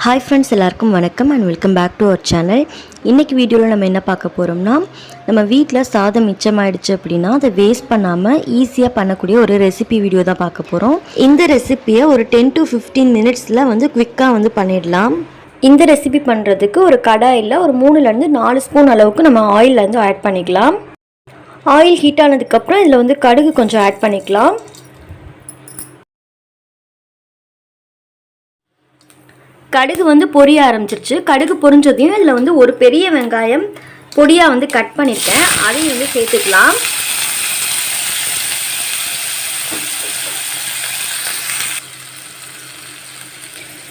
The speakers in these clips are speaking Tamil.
Hi friends, எல்லாருக்கும் வணக்கம் and welcome back to our channel. இன்னைக்கு வீடியோல நம்ம என்ன பார்க்க போறோம்னா நம்ம வீட்ல சாதம் மிச்சமாயிடுச்சு அப்படினா அதை வேஸ்ட் பண்ணாம ஈஸியா பண்ணக்கூடிய ஒரு ரெசிபி வீடியோ தான் பார்க்க போறோம். இந்த ரெசிபியை ஒரு 10 to 15 மினிட்ஸ்ல குவிக்கா பண்ணிடலாம். இந்த ரெசிபி பண்றதுக்கு ஒரு கடாயில ஒரு 3 ல இருந்து 4 ஸ்பூன் அளவுக்கு நம்ம ஆயில் ஆட் பண்ணிக்கலாம். ஆயில் ஹீட் ஆனதுக்கு அப்புறம் இதுல கடுகு கொஞ்சம் ஆட் பண்ணிக்கலாம். கடுகு பொரிய ஆரம்பிச்சிருச்சு. கடுகு பொரிஞ்சதையும் இதில் ஒரு பெரிய வெங்காயம் பொடியாக கட் பண்ணியிருக்கேன். அதையும் சேர்த்துக்கலாம்.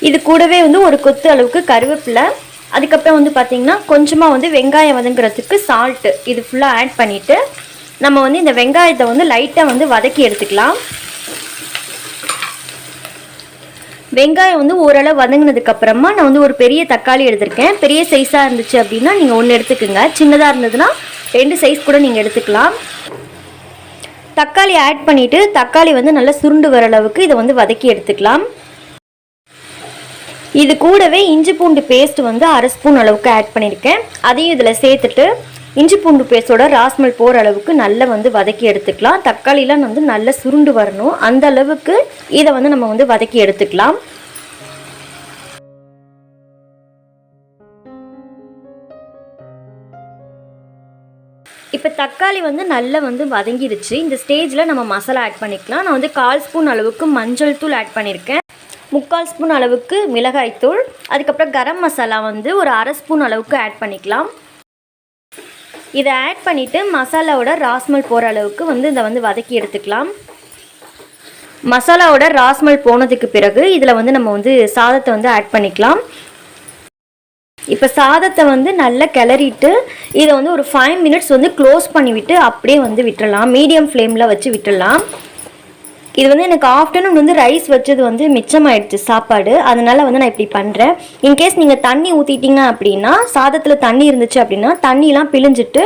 இது கூடவே ஒரு கொத்து அளவுக்கு கருவேப்பிலை, அதுக்கப்புறம் பார்த்தீங்கன்னா கொஞ்சமாக வெங்காயம் வதங்குறதுக்கு சால்ட்டு இது ஃபுல்லாக ஆட் பண்ணிவிட்டு நம்ம இந்த வெங்காயத்தை லைட்டாக வதக்கி எடுத்துக்கலாம். வெங்காயம் ஓரளவு வதங்கினதுக்கு அப்புறமா நான் ஒரு பெரிய தக்காளி எடுத்திருக்கேன். பெரிய சைஸா இருந்துச்சு அப்படின்னா நீங்க ஒன்று எடுத்துக்கோங்க. சின்னதா இருந்ததுன்னா 2 சைஸ் கூட நீங்க எடுத்துக்கலாம். தக்காளி ஆட் பண்ணிட்டு தக்காளி நல்லா சுருண்டு வர அளவுக்கு இதை வதக்கி எடுத்துக்கலாம். இது கூடவே இஞ்சி பூண்டு பேஸ்ட் 1/2 ஸ்பூன் அளவுக்கு ஆட் பண்ணியிருக்கேன். அதையும் இதில் சேர்த்துட்டு இஞ்சி பூண்டு பேஸ்டோட ராஸ்மல் போகிற அளவுக்கு நல்லா வதக்கி எடுத்துக்கலாம். தக்காளிலாம் நல்லா சுருண்டு வரணும். அந்த அளவுக்கு இதை நம்ம வதக்கி எடுத்துக்கலாம். இப்போ தக்காளி நல்லா வதங்கிருச்சு. இந்த ஸ்டேஜில் நம்ம மசாலா ஆட் பண்ணிக்கலாம். நான் 1/4 ஸ்பூன் அளவுக்கு மஞ்சள் தூள் ஆட் பண்ணியிருக்கேன். 3/4 ஸ்பூன் அளவுக்கு மிளகாய் தூள், அதுக்கப்புறம் கரம் மசாலா ஒரு 1/2 ஸ்பூன் அளவுக்கு ஆட் பண்ணிக்கலாம். இதை ஆட் பண்ணிவிட்டு மசாலாவோட ராஸ்மல் போகிற அளவுக்கு இதை வதக்கி எடுத்துக்கலாம். மசாலாவோட ராஸ்மல் போனதுக்கு பிறகு இதில் நம்ம சாதத்தை ஆட் பண்ணிக்கலாம். இப்போ சாதத்தை நல்லா கிளறிட்டு இதை ஒரு 5 மினிட்ஸ் க்ளோஸ் பண்ணிவிட்டு அப்படியே விட்டுடலாம். மீடியம் ஃப்ளேமில் வச்சு விட்டுடலாம். இது எனக்கு ஆஃப்டர்நூன் ரைஸ் வச்சது மிச்சமாயிடுச்சு சாப்பாடு. அதனால நான் இப்படி பண்ணுறேன். இன்கேஸ் நீங்கள் தண்ணி ஊற்றிட்டீங்க அப்படின்னா, சாதத்தில் தண்ணி இருந்துச்சு அப்படின்னா தண்ணிலாம் பிழிஞ்சிட்டு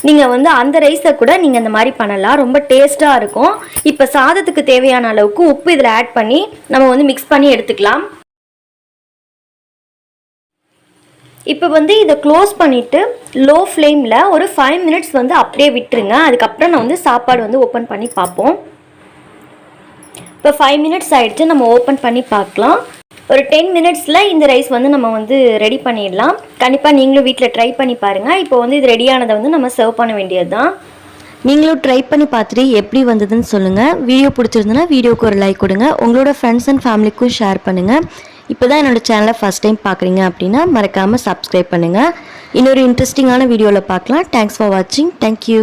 நீங்கள் அந்த ரைஸை கூட நீங்கள் இந்த மாதிரி பண்ணலாம். ரொம்ப டேஸ்ட்டாக இருக்கும். இப்போ சாதத்துக்கு தேவையான அளவுக்கு உப்பு இதில் ஆட் பண்ணி நம்ம மிக்ஸ் பண்ணி எடுத்துக்கலாம். இப்போ இதை க்ளோஸ் பண்ணிவிட்டு லோ ஃப்ளேமில் ஒரு 5 மினிட்ஸ் அப்படியே விட்டுருங்க. அதுக்கப்புறம் நான் சாப்பாடு ஓப்பன் பண்ணி பார்ப்போம். இப்போ 5 மினிட்ஸ் ஆகிடுச்சு. நம்ம ஓப்பன் பண்ணி பார்க்கலாம். ஒரு 10 மினிட்ஸில் இந்த ரைஸ் நம்ம ரெடி பண்ணிடலாம். கண்டிப்பாக நீங்களும் வீட்டில் ட்ரை பண்ணி பாருங்கள். இப்போ இது ரெடியானதை நம்ம சர்வ் பண்ண வேண்டியது தான். நீங்களும் ட்ரை பண்ணி பார்த்துட்டு எப்படி வந்ததுன்னு சொல்லுங்கள். வீடியோ பிடிச்சிருந்ததுன்னா வீடியோக்கு ஒரு லைக் கொடுங்க. உங்களோட ஃப்ரெண்ட்ஸ் அண்ட் ஃபேமிலிக்கும் ஷேர் பண்ணுங்கள். இப்போ தான் என்னோட சேனலை ஃபஸ்ட் டைம் பார்க்குறீங்க அப்படின்னா மறக்காமல் சப்ஸ்கிரைப் பண்ணுங்கள். இன்னொரு இன்ட்ரெஸ்டிங்கான வீடியோவில் பார்க்கலாம். தேங்க்ஸ் ஃபார் வாட்சிங். தேங்க்யூ.